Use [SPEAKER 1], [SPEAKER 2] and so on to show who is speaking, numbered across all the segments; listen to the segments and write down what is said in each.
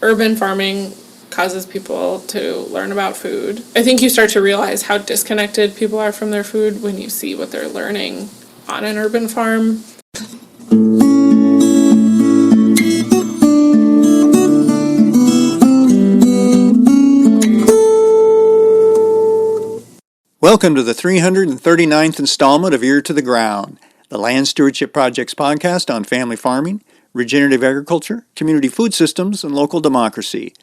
[SPEAKER 1] urban farming causes people to learn about food. I think you start to realize how disconnected people are from their food when you see what they're learning on an urban farm.
[SPEAKER 2] Welcome to the 339th installment of Ear to the Ground, the Land Stewardship Project's podcast on family farming, regenerative agriculture, community food systems, and local democracy.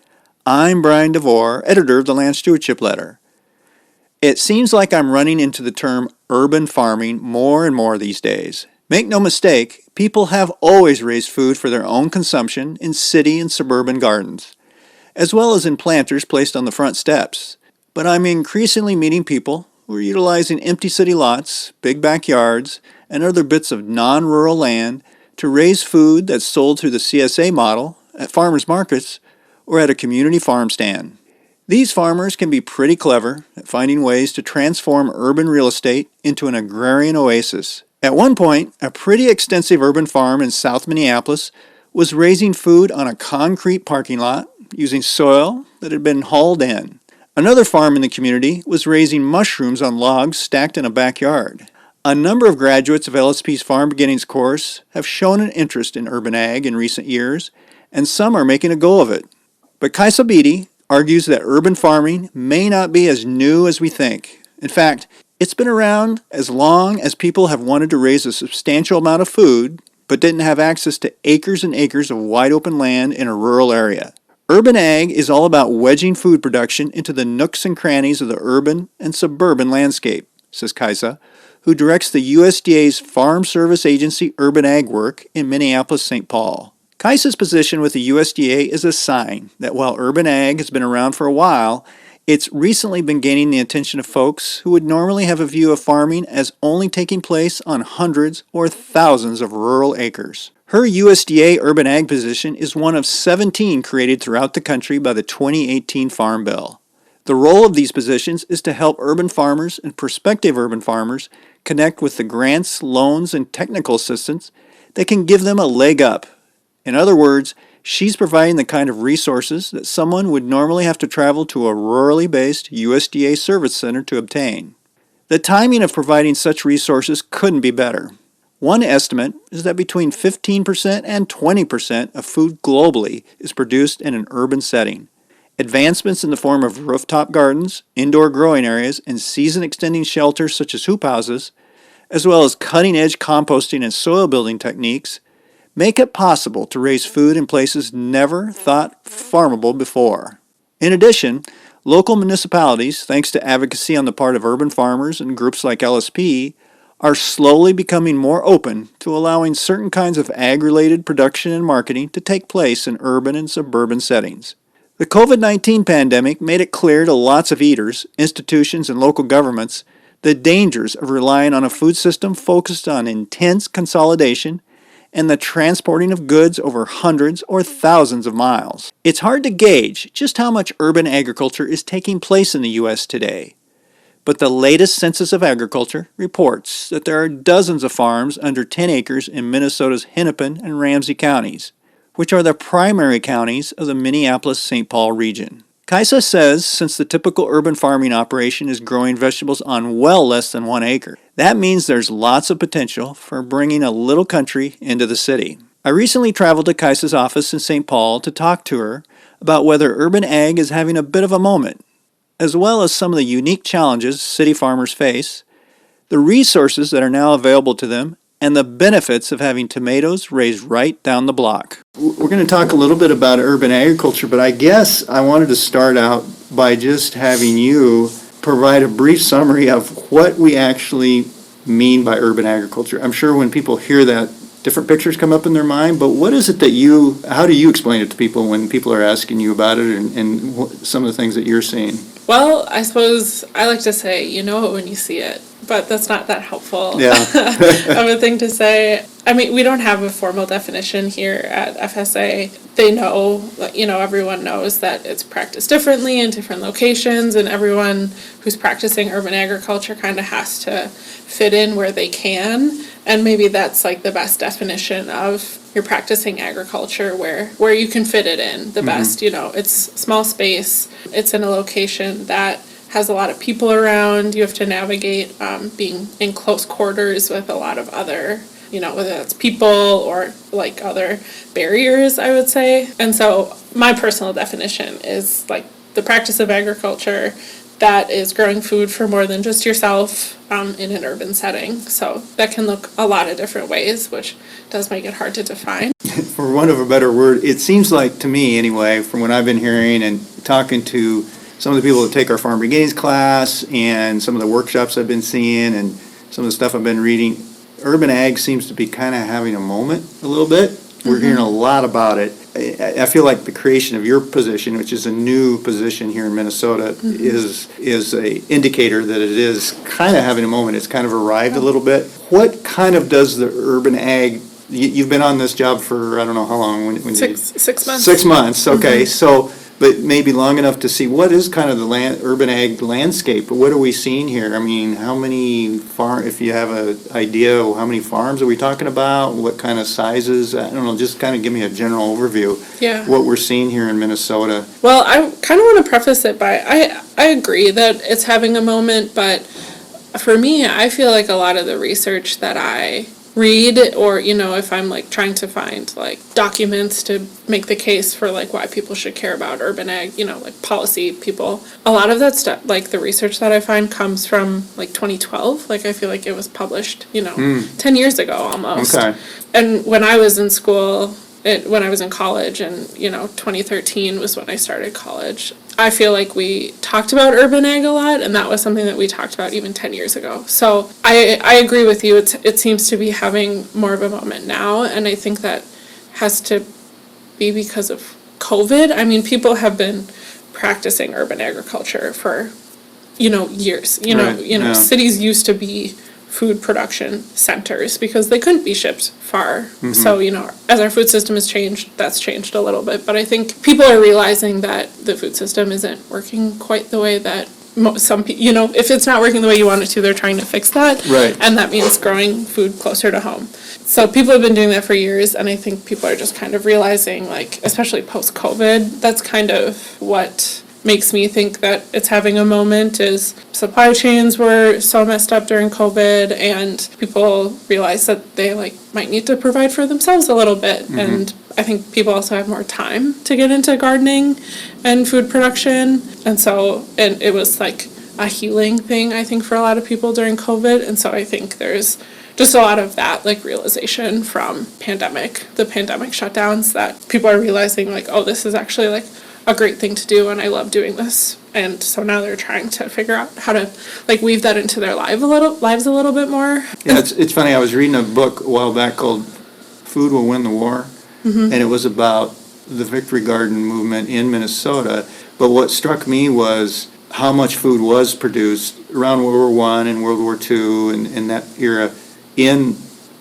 [SPEAKER 2] I'm Brian DeVore, editor of the Land Stewardship Letter. It seems like I'm running into the term urban farming more and more these days. Make no mistake, people have always raised food for their own consumption in city and suburban gardens, as well as in planters placed on the front steps. But I'm increasingly meeting people who are utilizing empty city lots, big backyards, and other bits of non-rural land to raise food that's sold through the CSA model at farmers markets or at a community farm stand. These farmers can be pretty clever at finding ways to transform urban real estate into an agrarian oasis. At one point, a pretty extensive urban farm in South Minneapolis was raising food on a concrete parking lot using soil that had been hauled in. Another farm in the community was raising mushrooms on logs stacked in a backyard. A number of graduates of LSP's Farm Beginnings course have shown an interest in urban ag in recent years, and some are making a go of it. But Kaisa Beatty argues that urban farming may not be as new as we think. In fact, it's been around as long as people have wanted to raise a substantial amount of food, but didn't have access to acres and acres of wide open land in a rural area. Urban ag is all about wedging food production into the nooks and crannies of the urban and suburban landscape, says Kaisa, who directs the USDA's Farm Service Agency Urban Ag Work in Minneapolis-St. Paul. Kaisa's position with the USDA is a sign that while urban ag has been around for a while, it's recently been gaining the attention of folks who would normally have a view of farming as only taking place on hundreds or thousands of rural acres. Her USDA urban ag position is one of 17 created throughout the country by the 2018 Farm Bill. The role of these positions is to help urban farmers and prospective urban farmers connect with the grants, loans, and technical assistance that can give them a leg up. In other words, she's providing the kind of resources that someone would normally have to travel to a rurally based USDA service center to obtain. The timing of providing such resources couldn't be better. One estimate is that between 15% and 20% of food globally is produced in an urban setting. Advancements in the form of rooftop gardens, indoor growing areas, and season-extending shelters such as hoop houses, as well as cutting-edge composting and soil building techniques, make it possible to raise food in places never thought farmable before. In addition, local municipalities, thanks to advocacy on the part of urban farmers and groups like LSP, are slowly becoming more open to allowing certain kinds of ag-related production and marketing to take place in urban and suburban settings. The COVID-19 pandemic made it clear to lots of eaters, institutions, and local governments the dangers of relying on a food system focused on intense consolidation and the transporting of goods over hundreds or thousands of miles. It's hard to gauge just how much urban agriculture is taking place in the U.S. today. But the latest Census of Agriculture reports that there are dozens of farms under 10 acres in Minnesota's Hennepin and Ramsey counties, which are the primary counties of the Minneapolis-St. Paul region. Kaisa says since the typical urban farming operation is growing vegetables on well less than 1 acre, that means there's lots of potential for bringing a little country into the city. I recently traveled to Kaisa's office in St. Paul to talk to her about whether urban ag is having a bit of a moment, as well as some of the unique challenges city farmers face, the resources that are now available to them, and the benefits of having tomatoes raised right down the block. We're going to talk a little bit about urban agriculture, but I guess I wanted to start out by just having you provide a brief summary of what we actually mean by urban agriculture. I'm sure when people hear that, different pictures come up in their mind, but what is it that how do you explain it to people when people are asking you about it and some of the things that you're seeing?
[SPEAKER 1] Well, I suppose I like to say, you know it when you see it, but that's not that helpful of a thing to say. I mean, we don't have a formal definition here at FSA. They know, everyone knows that it's practiced differently in different locations, and everyone who's practicing urban agriculture kind of has to fit in where they can. And maybe that's like the best definition of you're practicing agriculture where you can fit it in the best. It's small space, it's in a location that has a lot of people around. You have to navigate being in close quarters with a lot of other, whether that's people or like other barriers, I would say. And so my personal definition is like the practice of agriculture that is growing food for more than just yourself in an urban setting. So that can look a lot of different ways, which does make it hard to define.
[SPEAKER 2] For want of a better word, it seems like to me anyway, from what I've been hearing and talking to some of the people that take our Farm Beginnings class and some of the workshops I've been seeing and some of the stuff I've been reading, urban ag seems to be kind of having a moment a little bit. We're hearing a lot about it. I feel like the creation of your position, which is a new position here in Minnesota, is a indicator that it is kind of having a moment. It's kind of arrived a little bit. What kind of does the urban ag, you've been on this job for, I don't know how long. When
[SPEAKER 1] 6 months.
[SPEAKER 2] 6 months, okay. So, but maybe long enough to see what is kind of the urban ag landscape. What are we seeing here? I mean, how many if you have an idea, how many farms are we talking about? What kind of sizes? I don't know, just kind of give me a general overview.
[SPEAKER 1] Yeah.
[SPEAKER 2] What we're seeing here in Minnesota.
[SPEAKER 1] Well, I kind of want to preface it by, I agree that it's having a moment, but for me, I feel like a lot of the research that I read, or if I'm like trying to find like documents to make the case for like why people should care about urban ag, like policy people, a lot of that stuff, like the research that I find comes from like 2012. Like I feel like it was published 10 years ago almost.
[SPEAKER 2] Okay.
[SPEAKER 1] And when I was in school, when I was in college, and 2013 was when I started college, I feel like we talked about urban ag a lot, and that was something that we talked about even 10 years ago. So I agree with you. It seems to be having more of a moment now, and I think that has to be because of COVID. I mean, people have been practicing urban agriculture for years.
[SPEAKER 2] Right.
[SPEAKER 1] Cities used to be food production centers because they couldn't be shipped far. So, as our food system has changed, that's changed a little bit. But I think people are realizing that the food system isn't working quite the way that some people, if it's not working the way you want it to, they're trying to fix that.
[SPEAKER 2] Right.
[SPEAKER 1] And that means growing food closer to home. So people have been doing that for years, and I think people are just kind of realizing, like, especially post-COVID, that's kind of what makes me think that it's having a moment. Is supply chains were so messed up during COVID, and people realize that they might need to provide for themselves a little bit. And I think people also have more time to get into gardening and food production, and so it was like a healing thing, I think, for a lot of people during COVID. And so I think there's just a lot of that realization from the pandemic shutdowns, that people are realizing this is actually a great thing to do, and I love doing this. And so now they're trying to figure out how to weave that into their lives a little bit more.
[SPEAKER 2] Yeah, it's funny. I was reading a book a while back called "Food Will Win the War," and it was about the Victory Garden movement in Minnesota. But what struck me was how much food was produced around World War I and World War II and in that era in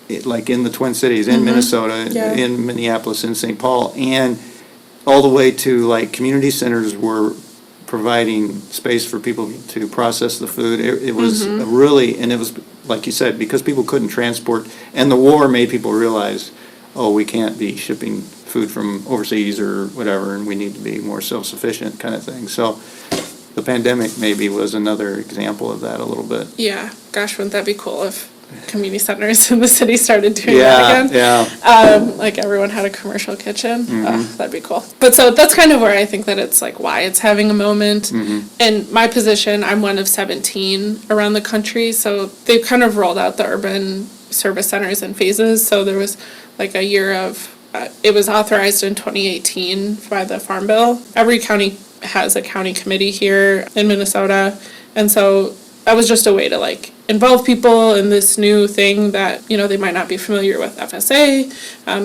[SPEAKER 2] the Twin Cities, in Minnesota, in Minneapolis, in St. Paul, and all the way to community centers were providing space for people to process the food. It was really, and it was, like you said, because people couldn't transport, and the war made people realize, we can't be shipping food from overseas or whatever, and we need to be more self-sufficient kind of thing. So the pandemic maybe was another example of that a little bit.
[SPEAKER 1] Yeah, gosh, wouldn't that be cool if community centers in the city started doing that again?
[SPEAKER 2] Yeah.
[SPEAKER 1] Everyone had a commercial kitchen. That'd be cool. But so that's kind of where I think that it's why it's having a moment. In my position, I'm one of 17 around the country, so they've kind of rolled out the urban service centers in phases. So there was a year of, it was authorized in 2018 by the Farm Bill. Every county has a county committee here in Minnesota, and so that was just a way to involve people in this new thing that they might not be familiar with FSA.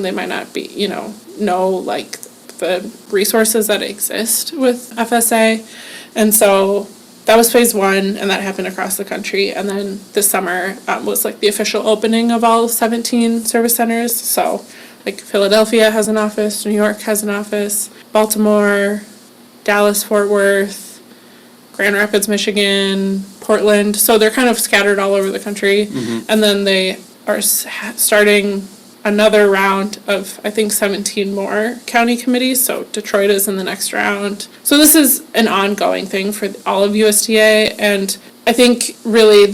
[SPEAKER 1] They might not be know the resources that exist with FSA, and so that was phase one, and that happened across the country. And then this summer was the official opening of all 17 service centers. So Philadelphia has an office, New York has an office, Baltimore, Dallas, Fort Worth, Grand Rapids, Michigan, Portland. So they're kind of scattered all over the country. And then they are starting another round of, I think, 17 more county committees. So Detroit is in the next round. So this is an ongoing thing for all of USDA. And I think really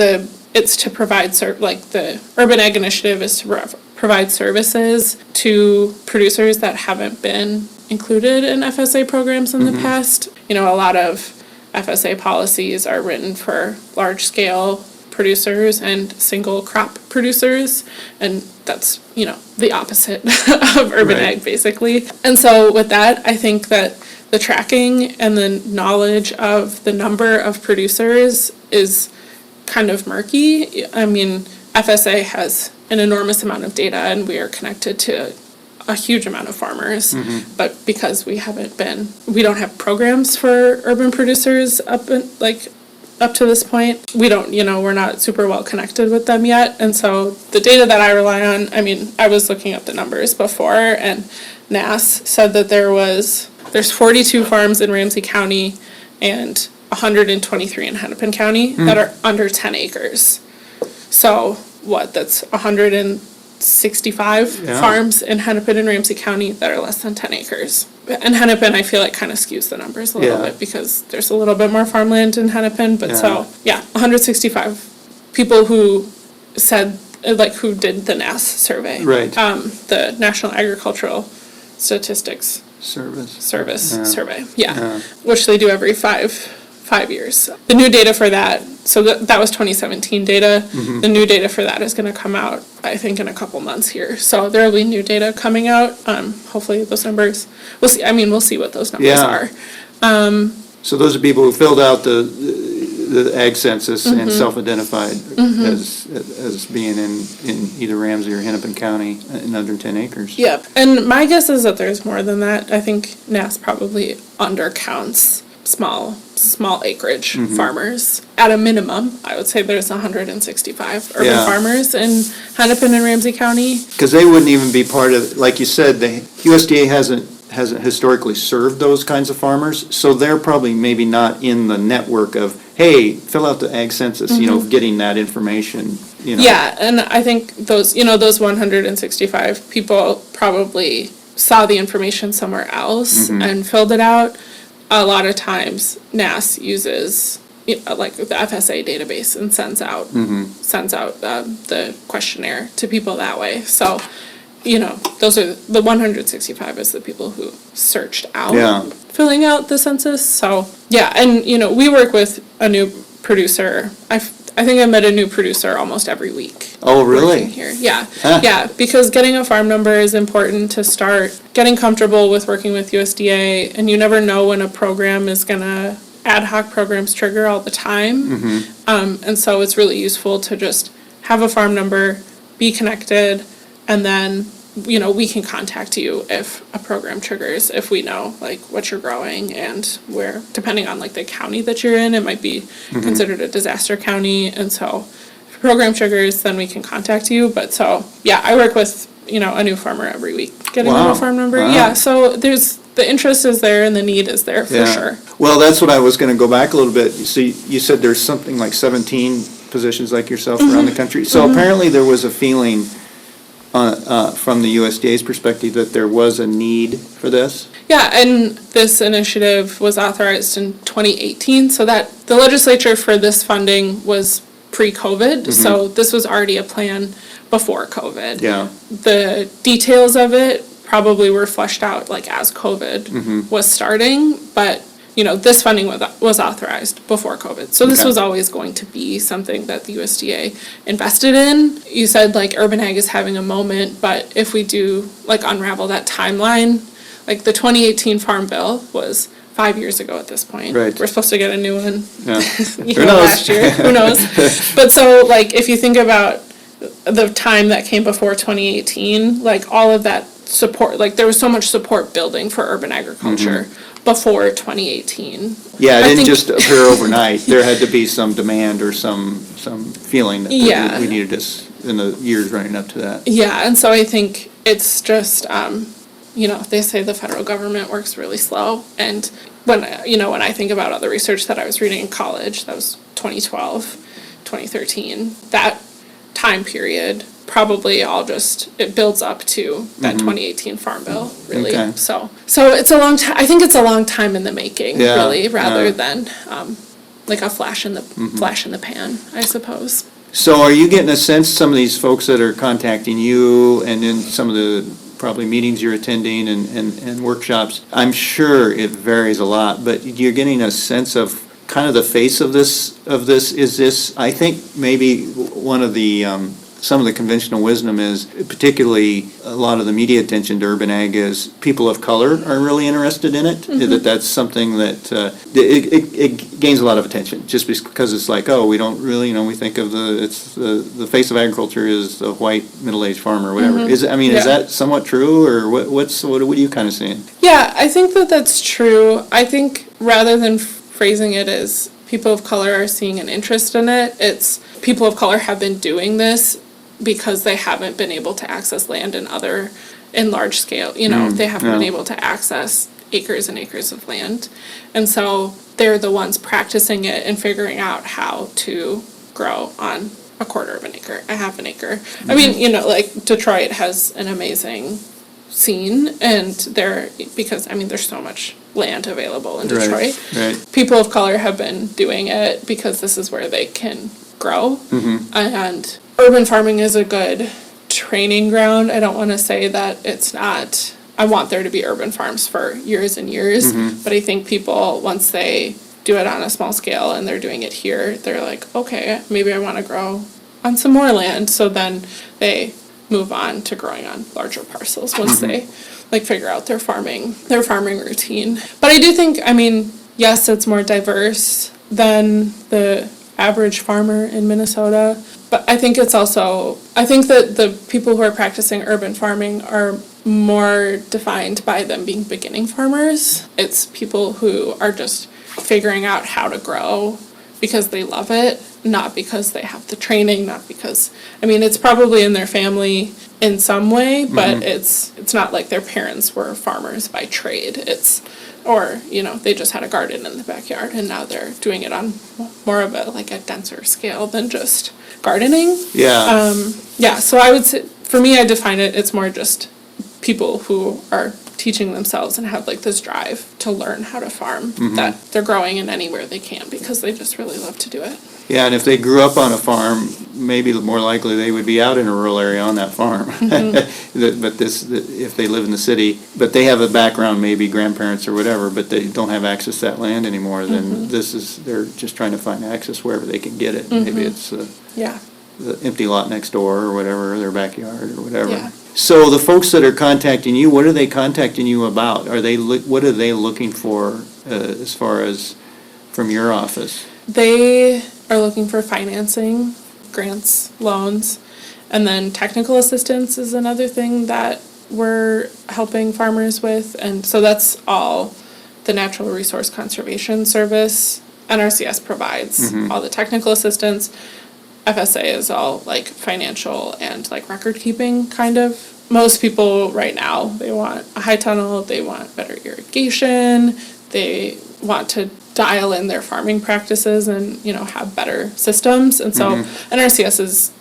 [SPEAKER 1] it's to provide, the Urban Ag Initiative is to provide services to producers that haven't been included in FSA programs in the past. A lot of FSA policies are written for large scale producers and single crop producers, and that's the opposite of urban ag basically. And so with that, I think that the tracking and the knowledge of the number of producers is kind of murky. I mean, FSA has an enormous amount of data and we are connected to a huge amount of farmers, but because we don't have programs for urban producers up to this point, we're not super well connected with them yet. And so the data that I rely on, I was looking up the numbers before, and NASS said that there's 42 farms in Ramsey County and 123 in Hennepin County that are under 10 acres. So that's 165 farms in Hennepin and Ramsey County that are less than 10 acres. And Hennepin, I feel like kind of skews the numbers a little bit because there's a little bit more farmland in Hennepin. But 165 people who said, who did the NASS survey.
[SPEAKER 2] Right.
[SPEAKER 1] The National Agricultural Statistics
[SPEAKER 2] Service
[SPEAKER 1] survey. Which they do every 5 years. The new data for that, so that was 2017 data. The new data for that is going to come out, I think, in a couple months here. So there will be new data coming out. Hopefully those numbers, we'll see. We'll see what those numbers are.
[SPEAKER 2] So those are people who filled out the ag census and self-identified as being in either Ramsey or Hennepin County in under 10 acres.
[SPEAKER 1] Yep. And my guess is that there's more than that. I think NASS probably undercounts small acreage farmers. At a minimum, I would say there's 165 urban farmers in Hennepin and Ramsey County.
[SPEAKER 2] Because they wouldn't even be part of, like you said, the USDA hasn't historically served those kinds of farmers, so they're probably maybe not in the network of, hey, fill out the ag census, getting that information,
[SPEAKER 1] Yeah, and I think those 165 people probably saw the information somewhere else and filled it out. A lot of times NASS uses the FSA database and sends out the questionnaire to people that way. So, those are the 165 is the people who searched out filling out the census. So and we work with a new producer. I think I met a new producer almost every week.
[SPEAKER 2] Oh, really?
[SPEAKER 1] Here. Yeah, because getting a farm number is important to start getting comfortable with working with USDA, and you never know when a program is gonna, ad hoc programs trigger all the time. And so it's really useful to just have a farm number, be connected, and then we can contact you if a program triggers, if we know what you're growing and where, depending on the county that you're in, it might be considered a disaster county. And so if a program triggers, then we can contact you. But I work with, a new farmer every week, getting a new farm number. Wow. Yeah, so the interest is there and the need is there for sure.
[SPEAKER 2] Well, that's what I was going to go back a little bit. So you said there's something like 17 positions like yourself around the country. So apparently there was a feeling from the USDA's perspective that there was a need for this?
[SPEAKER 1] Yeah, and this initiative was authorized in 2018, so that the legislature for this funding was pre-COVID, so this was already a plan before COVID.
[SPEAKER 2] Yeah.
[SPEAKER 1] The details of it probably were fleshed out as COVID was starting, but this funding was authorized before COVID. So this was always going to be something that the USDA invested in. You said urban ag is having a moment, but if we do unravel that timeline, the 2018 Farm Bill was 5 years ago at this point.
[SPEAKER 2] Right.
[SPEAKER 1] We're supposed to get a new one
[SPEAKER 2] Who knows?
[SPEAKER 1] last year. Who knows? But so if you think about the time that came before 2018, all of that support, there was so much support building for urban agriculture before 2018.
[SPEAKER 2] Yeah, it didn't just appear overnight. There had to be some demand or some feeling that we needed this in the years running up to that.
[SPEAKER 1] Yeah, and so I think it's just, they say the federal government works really slow. And when I think about all the research that I was reading in college, that was 2012, 2013, that time period, probably all just, it builds up to that 2018 Farm Bill, really.
[SPEAKER 2] Okay.
[SPEAKER 1] So it's a long time, I think it's a long time in the making,
[SPEAKER 2] Yeah,
[SPEAKER 1] really, rather
[SPEAKER 2] yeah.
[SPEAKER 1] than like a flash in the pan, I suppose.
[SPEAKER 2] So are you getting a sense, some of these folks that are contacting you and in some of the probably meetings you're attending and workshops, I'm sure it varies a lot, but you're getting a sense of kind of the face of this, is this, I think maybe one of the, some of the conventional wisdom is, particularly a lot of the media attention to urban ag is people of color are really interested in it, that's something that, it gains a lot of attention, just because it's like, oh, we don't really, we think of the face of agriculture is the white middle-aged farmer or whatever. Is
[SPEAKER 1] Yeah.
[SPEAKER 2] that somewhat true, or what are you kind of seeing?
[SPEAKER 1] Yeah, I think that's true. I think rather than phrasing it as people of color are seeing an interest in it, it's people of color have been doing this because they haven't been able to access land in large scale, they haven't been able to access acres and acres of land. And so they're the ones practicing it and figuring out how to grow on a quarter of an acre, a half an acre. I mean, like Detroit has an amazing scene, and because there's so much land available in Detroit.
[SPEAKER 2] Right.
[SPEAKER 1] People of color have been doing it because this is where they can grow. And urban farming is a good training ground. I don't want to say that it's not. I want there to be urban farms for years and years, but I think people, once they do it on a small scale and they're doing it here, they're like, okay, maybe I want to grow on some more land. So then they move on to growing on larger parcels once they figure out their farming routine. But I do think, yes, it's more diverse than the average farmer in Minnesota, but I think that the people who are practicing urban farming are more defined by them being beginning farmers. It's people who are just figuring out how to grow because they love it, not because they have the training, not because, it's probably in their family in some way, but it's not like their parents were farmers by trade. They just had a garden in the backyard and now they're doing it on more of a denser scale than just gardening.
[SPEAKER 2] Yeah.
[SPEAKER 1] So I would say, for me, I define it's more just people who are teaching themselves and have this drive to learn how to farm, that they're growing in anywhere they can because they just really love to do it.
[SPEAKER 2] Yeah, and if they grew up on a farm, maybe more likely they would be out in a rural area on that farm. If they live in the city, but they have a background, maybe grandparents or whatever, but they don't have access to that land anymore, then they're just trying to find access wherever they can get it. Maybe it's the empty lot next door or whatever, their backyard or whatever.
[SPEAKER 1] Yeah.
[SPEAKER 2] So the folks that are contacting you, what are they contacting you about? What are they looking for as far as from your office?
[SPEAKER 1] They are looking for financing, grants, loans, and then technical assistance is another thing that we're helping farmers with. And so that's all the Natural Resource Conservation Service. NRCS provides all the technical assistance. FSA is all financial and record keeping kind of. Most people right now, they want a high tunnel, they want better irrigation, they want to dial in their farming practices and have better systems. And so NRCS is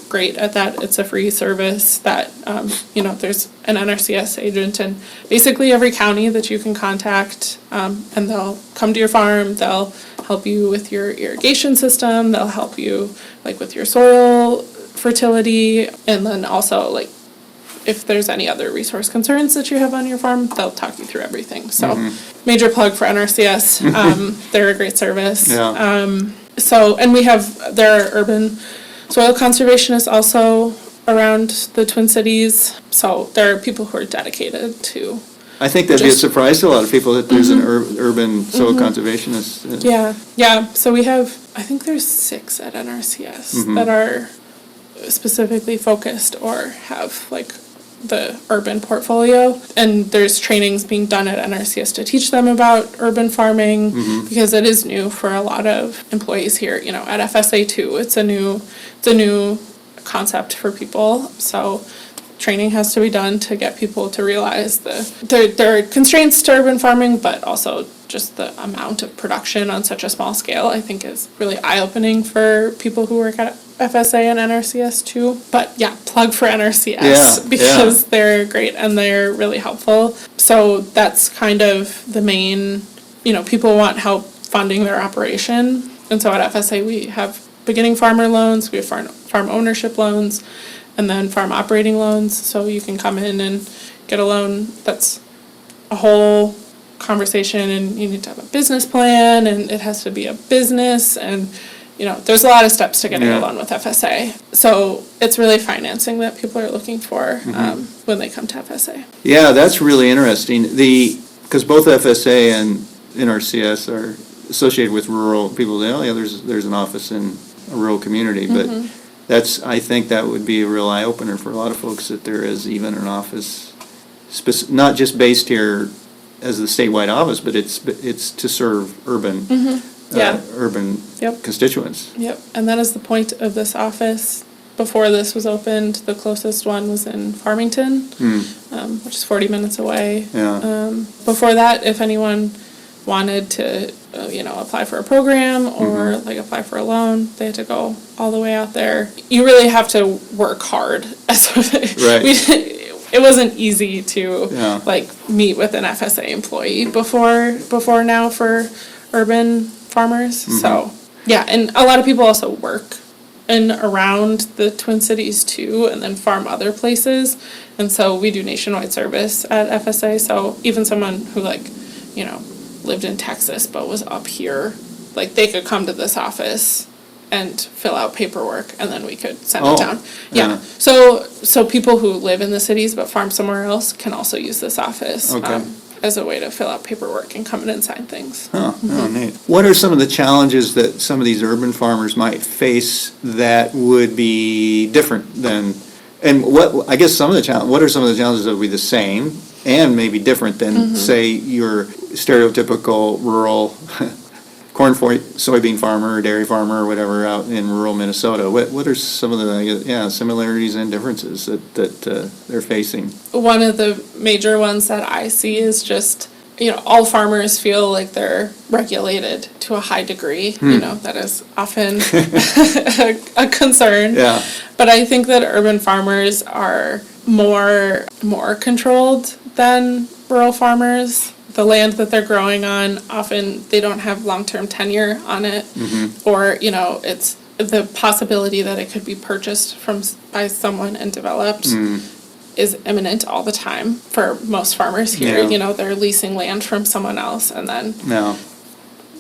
[SPEAKER 1] great at that. It's a free service that there's an NRCS agent in basically every county that you can contact, and they'll come to your farm, they'll help you with your irrigation system, they'll help you with your soil fertility, and then also if there's any other resource concerns that you have on your farm, they'll talk you through everything. So major plug for NRCS. They're a great service.
[SPEAKER 2] Yeah.
[SPEAKER 1] And there are urban soil conservationists also around the Twin Cities. So there are people who are dedicated to.
[SPEAKER 2] I think that'd be a surprise to a lot of people that there's an urban soil conservationist.
[SPEAKER 1] Yeah. So we have, I think there's 6 at NRCS that are specifically focused or have the urban portfolio, and there's trainings being done at NRCS to teach them about urban farming because it is new for a lot of employees here. At FSA too, it's a new concept for people. So training has to be done to get people to realize there are constraints to urban farming, but also just the amount of production on such a small scale, I think is really eye-opening for people who work at FSA and NRCS too. But yeah, plug for NRCS because they're great and they're really helpful. So that's kind of the main, people want help funding their operation. And so at FSA we have beginning farmer loans, we have farm ownership loans, and then farm operating loans. So you can come in and get a loan. That's a whole conversation, and you need to have a business plan, and it has to be a business, and there's a lot of steps to getting a loan with FSA. So it's really financing that people are looking for when they come to FSA.
[SPEAKER 2] Yeah, that's really interesting. Because both FSA and NRCS are associated with rural people. There's an office in a rural community, but I think that would be a real eye opener for a lot of folks, that there is even an office, not just based here as the statewide office, but it's to serve urban constituents.
[SPEAKER 1] Yep, and that is the point of this office. Before this was opened, the closest one was in Farmington, which is 40 minutes away. Before that, if anyone wanted to apply for a program or apply for a loan, they had to go all the way out there. You really have to work hard. It wasn't easy to meet with an FSA employee before now for urban farmers. So and a lot of people also work in around the Twin Cities too, and then farm other places. And so we do nationwide service at FSA. So even someone who lived in Texas but was up here, they could come to this office and fill out paperwork, and then we could send it down. So people who live in the cities but farm somewhere else can also use this office as a way to fill out paperwork and come in and sign things.
[SPEAKER 2] Neat. What are some of the challenges that some of these urban farmers might face that would be different than, and what are some of the challenges that would be the same and maybe different than, say, your stereotypical rural corn, soybean farmer, or dairy farmer, or whatever, out in rural Minnesota? What are some of the similarities and differences that they're facing? One
[SPEAKER 1] of the major ones that I see is just, all farmers feel like they're regulated to a high degree. That is often a concern. But I think that urban farmers are more controlled than rural farmers. The land that they're growing on, often they don't have long-term tenure on it, or it's the possibility that it could be purchased by someone and developed is imminent all the time for most farmers here. They're leasing land from someone else, and then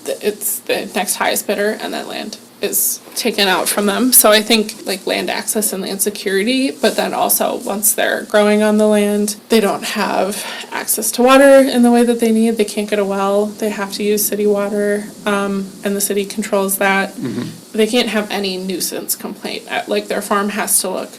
[SPEAKER 1] it's the next highest bidder, and that land is taken out from them. So I think land access and land security, but then also once they're growing on the land, they don't have access to water in the way that they need. They can't get a well. They have to use city water, and the city controls that. They can't have any nuisance complaint. Their farm has to look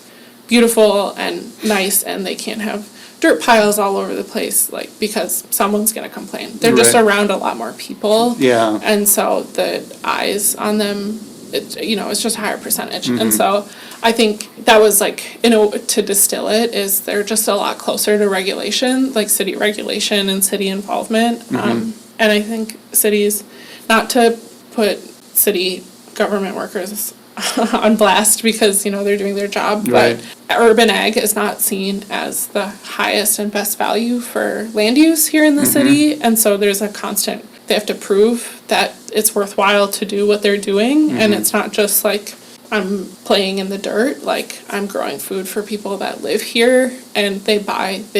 [SPEAKER 1] beautiful and nice, and they can't have dirt piles all over the place, because someone's going to complain. They're just around a lot more people. And so the eyes on them, it's just a higher percentage. And so I think that was to distill it, is they're just a lot closer to regulation, city regulation and city involvement. And I think cities, not to put city government workers on blast because they're doing their job, but urban ag is not seen as the highest and best value for land use here in the city, and so there's a constant, they have to prove that it's worthwhile to do what they're doing, and it's not just I'm playing in the dirt, I'm growing food for people that live here, and they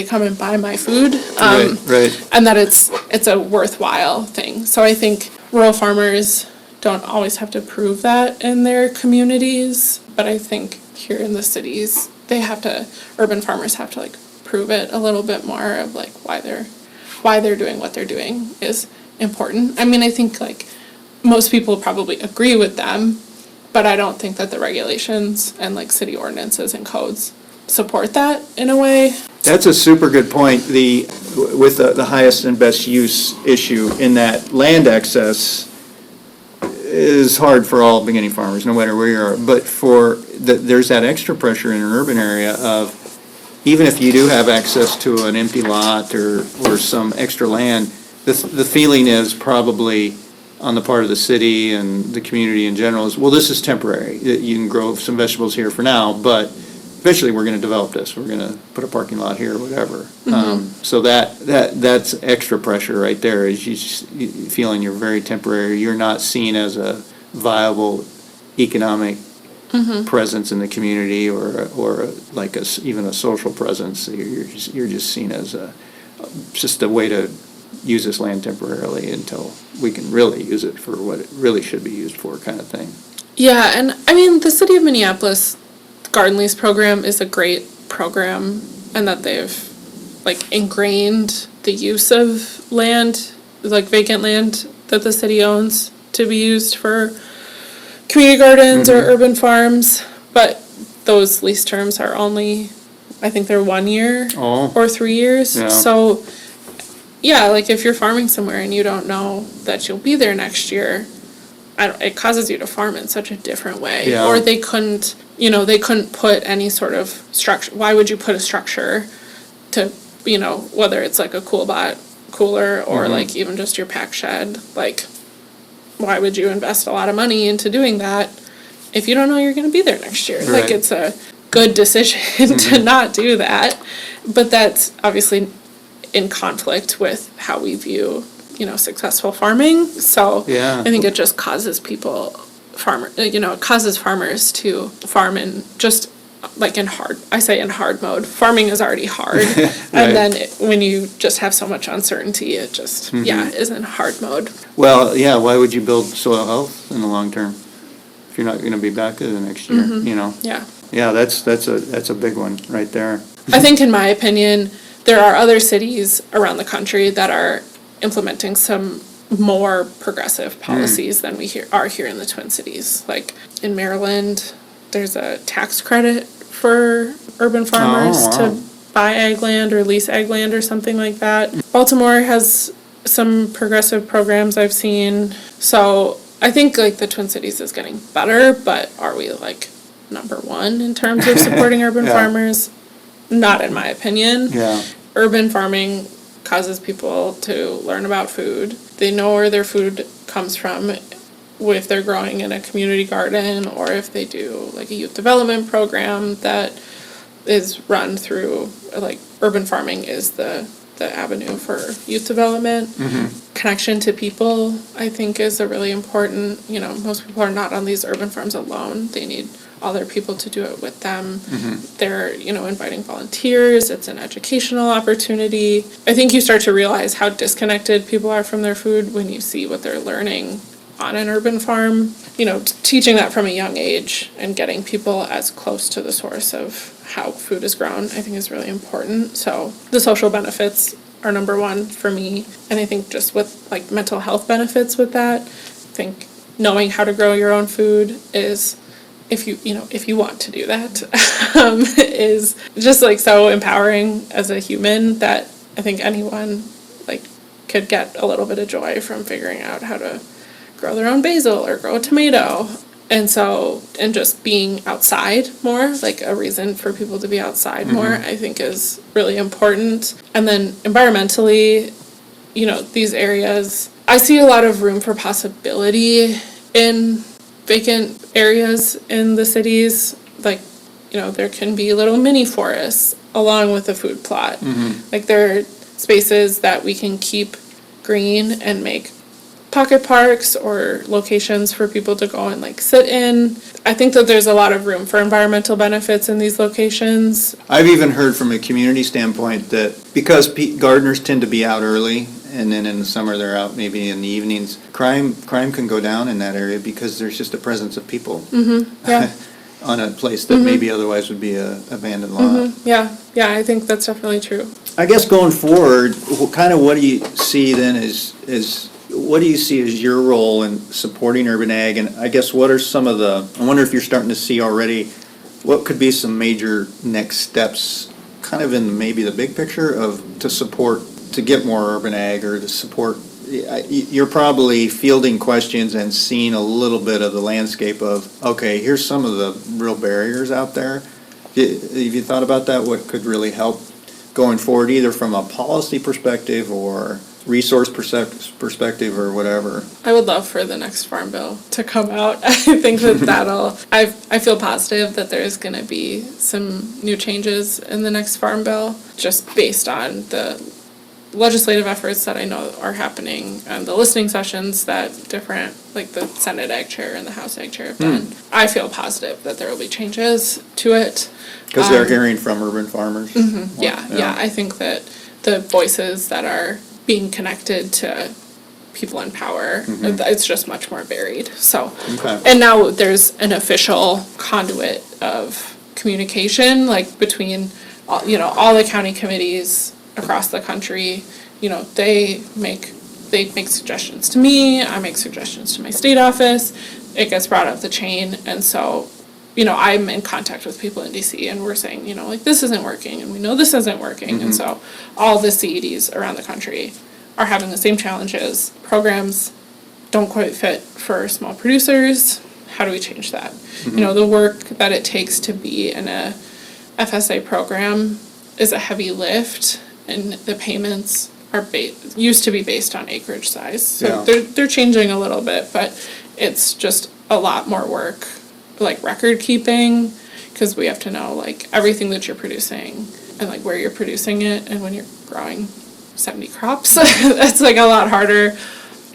[SPEAKER 1] come and buy my food, and that it's a worthwhile thing. So I think rural farmers don't always have to prove that in their communities, but I think here in the cities, urban farmers have to prove it a little bit more of why they're doing what they're doing is important. I mean, I think most people probably agree with them, but I don't think that the regulations and city ordinances and codes support that in a way.
[SPEAKER 2] That's a super good point. With the highest and best use issue, in that land access is hard for all beginning farmers, no matter where you are. But there's that extra pressure in an urban area of, even if you do have access to an empty lot or some extra land, the feeling is probably on the part of the city and the community in general is, well, this is temporary. You can grow some vegetables here for now, but eventually we're going to develop this. We're going to put a parking lot here or whatever. So that's extra pressure right there, is you feeling you're very temporary. You're not seen as a viable economic presence in the community, or like even a social presence. You're just seen as just a way to use this land temporarily until we can really use it for what it really should be used for, kind of thing.
[SPEAKER 1] Yeah, and I mean, the city of Minneapolis garden lease program is a great program, and that they've like ingrained the use of land, like vacant land that the city owns, to be used for community gardens or urban farms. But those lease terms are only, I think they're 1 year or 3 years.
[SPEAKER 2] Yeah.
[SPEAKER 1] So yeah, like if you're farming somewhere and you don't know that you'll be there next year, it causes you to farm in such a different way.
[SPEAKER 2] Yeah.
[SPEAKER 1] Or they couldn't put any sort of structure. Why would you put a structure to, whether it's like a Coolbot cooler or like even just your pack shed? Like, why would you invest a lot of money into doing that if you don't know you're going to be there next year?
[SPEAKER 2] Right.
[SPEAKER 1] Like, it's a good decision to not do that. But that's obviously in conflict with how we view, successful farming. So
[SPEAKER 2] Yeah.
[SPEAKER 1] I think it just causes it causes farmers to farm in just like in hard mode. Farming is already hard. And then when you just have so much uncertainty, it just, is in hard mode.
[SPEAKER 2] Well, yeah, why would you build soil health in the long term if you're not going to be back there the next year,
[SPEAKER 1] Yeah.
[SPEAKER 2] Yeah, that's a big one right there.
[SPEAKER 1] I think, in my opinion, there are other cities around the country that are implementing some more progressive policies than we are here in the Twin Cities. Like in Maryland, there's a tax credit for urban farmers to buy ag land or lease ag land or something like that. Baltimore has some progressive programs I've seen. So I think like the Twin Cities is getting better, but are we like number one in terms of supporting urban farmers? Not in my opinion.
[SPEAKER 2] Yeah.
[SPEAKER 1] Urban farming causes people to learn about food. They know where their food comes from if they're growing in a community garden, or if they do like a youth development program that is run through, like urban farming is the avenue for youth development. Connection to people, I think, is a really important, most people are not on these urban farms alone. They need other people to do it with them. They're, inviting volunteers. It's an educational opportunity. I think you start to realize how disconnected people are from their food when you see what they're learning on an urban farm. Teaching that from a young age and getting people as close to the source of how food is grown, I think, is really important. So the social benefits are number one for me. And I think just with like mental health benefits with that, I think knowing how to grow your own food is, if you want to do that, is just like so empowering as a human, that I think anyone like could get a little bit of joy from figuring out how to grow their own basil or grow a tomato. And just being outside more, like a reason for people to be outside more, I think is really important. And then environmentally, these areas, I see a lot of room for possibility in vacant areas in the cities. Like, there can be little mini forests along with the food plot. Like, there are spaces that we can keep green and make pocket parks or locations for people to go and like sit in. I think that there's a lot of room for environmental benefits in these locations.
[SPEAKER 2] I've even heard from a community standpoint that because gardeners tend to be out early, and then in the summer they're out maybe in the evenings, crime can go down in that area because there's just a presence of people
[SPEAKER 1] Yeah.
[SPEAKER 2] on a place that maybe otherwise would be a abandoned lot.
[SPEAKER 1] Yeah, I think that's definitely true.
[SPEAKER 2] I guess going forward, what do you see then is what do you see as your role in supporting urban ag? And I guess what are I wonder if you're starting to see already, what could be some major next steps kind of in maybe the big picture to get more urban ag, or to support. You're probably fielding questions and seeing a little bit of the landscape of, okay, here's some of the real barriers out there. Have you thought about that? What could really help going forward, either from a policy perspective or resource perspective or whatever.
[SPEAKER 1] I would love for the next farm bill to come out. I think that I feel positive that there's going to be some new changes in the next farm bill, just based on the legislative efforts that I know are happening and the listening sessions that different, like the Senate Ag Chair and the House Ag Chair have done. I feel positive that there will be changes to it.
[SPEAKER 2] Because they're hearing from urban farmers.
[SPEAKER 1] Yeah. I think that the voices that are being connected to people in power, it's just much more varied. So, and now there's an official conduit of communication, like between, all the county committees across the country. They make suggestions to me. I make suggestions to my state office. It gets brought up the chain, and so, I'm in contact with people in DC, and we're saying, this isn't working, and we know this isn't working, and so all the CEDs around the country are having the same challenges. Programs don't quite fit for small producers. How do we change that? The work that it takes to be in a FSA program is a heavy lift, and the payments are used to be based on acreage size. So they're changing a little bit, but it's just a lot more work, like record keeping, because we have to know like everything that you're producing and like where you're producing it, and when you're growing 70 crops, that's like a lot harder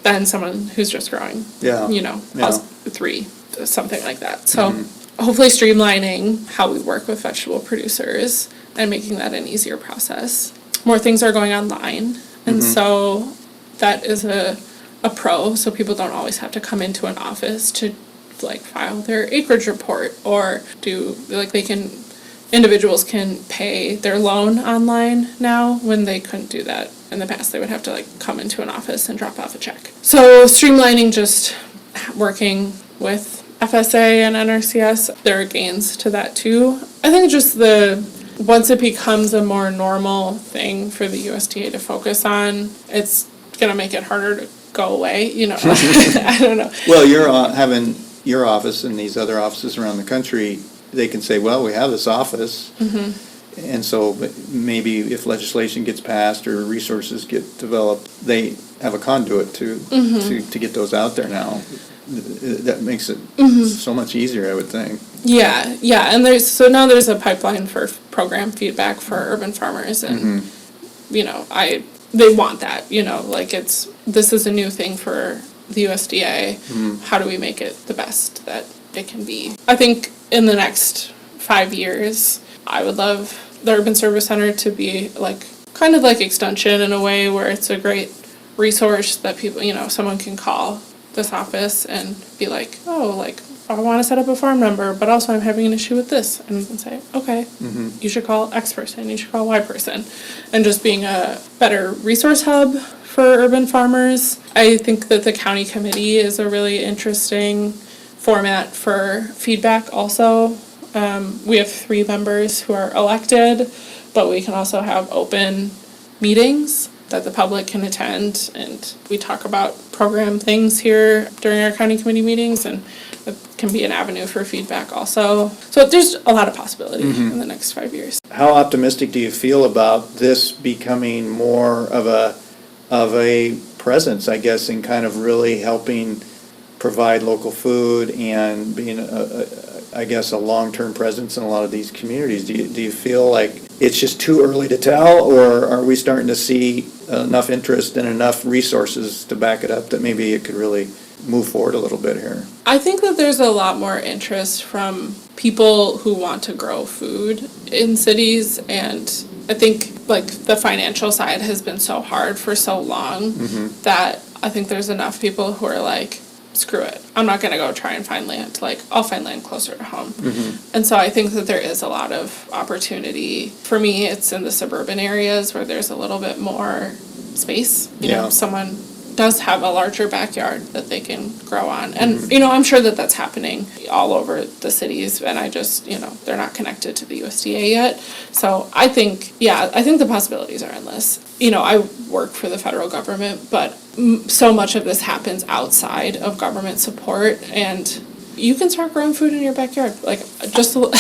[SPEAKER 1] than someone who's just growing, 3, something like that. So hopefully streamlining how we work with vegetable producers and making that an easier process. More things are going online, and so that is a pro, so people don't always have to come into an office to like file their acreage report, or do like individuals can pay their loan online now when they couldn't do that in the past. They would have to like come into an office and drop off a check. So streamlining, just working with FSA and NRCS, there are gains to that too. I think just once it becomes a more normal thing for the USDA to focus on, it's gonna make it harder to go away, I don't know.
[SPEAKER 2] Well, you're having your office and these other offices around the country, they can say, well, we have this office, and so maybe if legislation gets passed or resources get developed, they have a conduit to get those out there now. That makes it so much easier, I would think.
[SPEAKER 1] Yeah, and now there's a pipeline for program feedback for urban farmers, and they want that. This is a new thing for the USDA. How do we make it the best that it can be? I think in the next 5 years, I would love the Urban Service Center to be like kind of like Extension in a way, where it's a great resource that people, someone can call this office and be like, I want to set up a farm number, but also I'm having an issue with this. And we can say, okay, you should call X person, you should call Y person. And just being a better resource hub for urban farmers. I think that the county committee is a really interesting format for feedback also. We have 3 members who are elected, but we can also have open meetings that the public can attend, and we talk about program things here during our county committee meetings, and it can be an avenue for feedback also. So there's a lot of possibility in the next 5 years.
[SPEAKER 2] How optimistic do you feel about this becoming more of a presence, I guess, in kind of really helping provide local food and being a long-term presence in a lot of these communities? Do you feel like it's just too early to tell, or are we starting to see enough interest and enough resources to back it up that maybe it could really move forward a little bit here?
[SPEAKER 1] I think that there's a lot more interest from people who want to grow food in cities, and I think like the financial side has been so hard for so long that I think there's enough people who are like, screw it, I'm not going to go try and find land. Like, I'll find land closer to home. And so I think that there is a lot of opportunity. For me, it's in the suburban areas where there's a little bit more space. You know, someone does have a larger backyard that they can grow on. And, I'm sure that that's happening all over the cities, and I just, they're not connected to the USDA yet. So I think the possibilities are endless. I work for the federal government, but so much of this happens outside of government support, and you can start growing food in your backyard. Like, just a,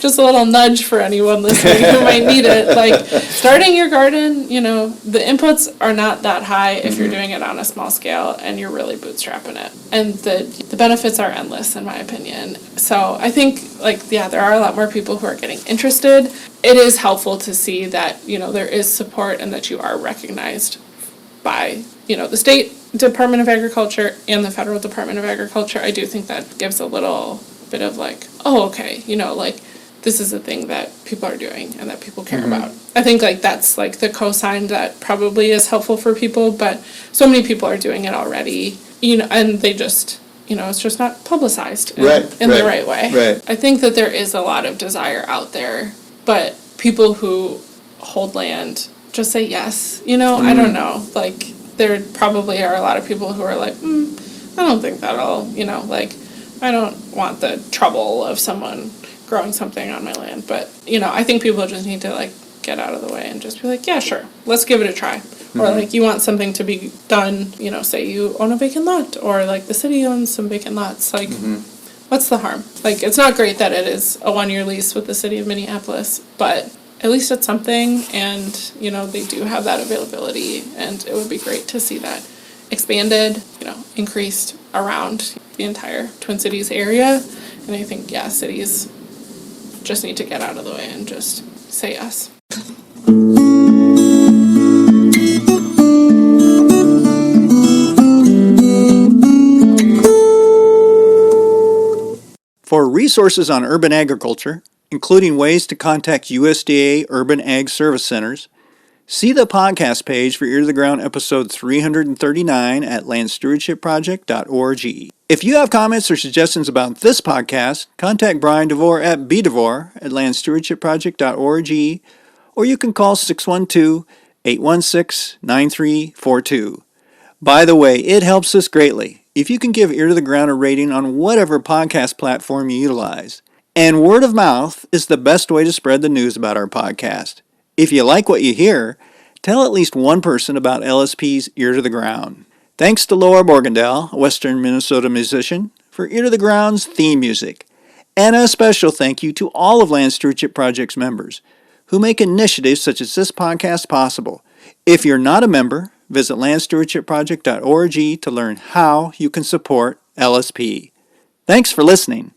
[SPEAKER 1] just a little nudge for anyone listening who might need it. Like, starting your garden, you know, the inputs are not that high if you're doing it on a small scale and you're really bootstrapping it. And the benefits are endless, in my opinion. So I think, like, yeah, there are a lot more people who are getting interested. It is helpful to see that, you know, there is support and that you are recognized by, you know, the state Department of Agriculture and the federal Department of Agriculture. I do think that gives a little bit of like, oh, okay, you know, like, this is a thing that people are doing and that people care about. I think, like, that's like the cosign that probably is helpful for people, but so many people are doing it already, you know, and they just, you know, it's just not publicized in the right way.
[SPEAKER 2] Right.
[SPEAKER 1] I think that there is a lot of desire out there, but people who hold land just say yes, you know, I don't know, like, there probably are a lot of people who are like, I don't think that'll, you know, like, I don't want the trouble of someone growing something on my land. But, you know, I think people just need to, like, get out of the way and just be like, yeah, sure, let's give it a try. Or, like, you want something to be done, you know, say you own a vacant lot, or, like, the city owns some vacant lots, like, what's the harm? Like, it's not great that it is a 1-year lease with the city of Minneapolis, but at least it's something, and, you know, they do have that availability, and it would be great to see that expanded, you know, increased around the entire Twin Cities area. And I think, yeah, cities just need to get out of the way and just say yes.
[SPEAKER 2] For resources on urban agriculture, including ways to contact USDA Urban Ag Service Centers, see the podcast page for Ear to the Ground episode 339 at landstewardshipproject.org. If you have comments or suggestions about this podcast, contact Brian DeVore at bdevore at landstewardshipproject.org, or you can call 612-816-9342. By the way, it helps us greatly if you can give Ear to the Ground a rating on whatever podcast platform you utilize. And word of mouth is the best way to spread the news about our podcast. If you like what you hear, tell at least one person about LSP's Ear to the Ground. Thanks to Laura Borgendale, a Western Minnesota musician, for Ear to the Ground's theme music. And a special thank you to all of Land Stewardship Project's members who make initiatives such as this podcast possible. If you're not a member, visit landstewardshipproject.org to learn how you can support LSP. Thanks for listening.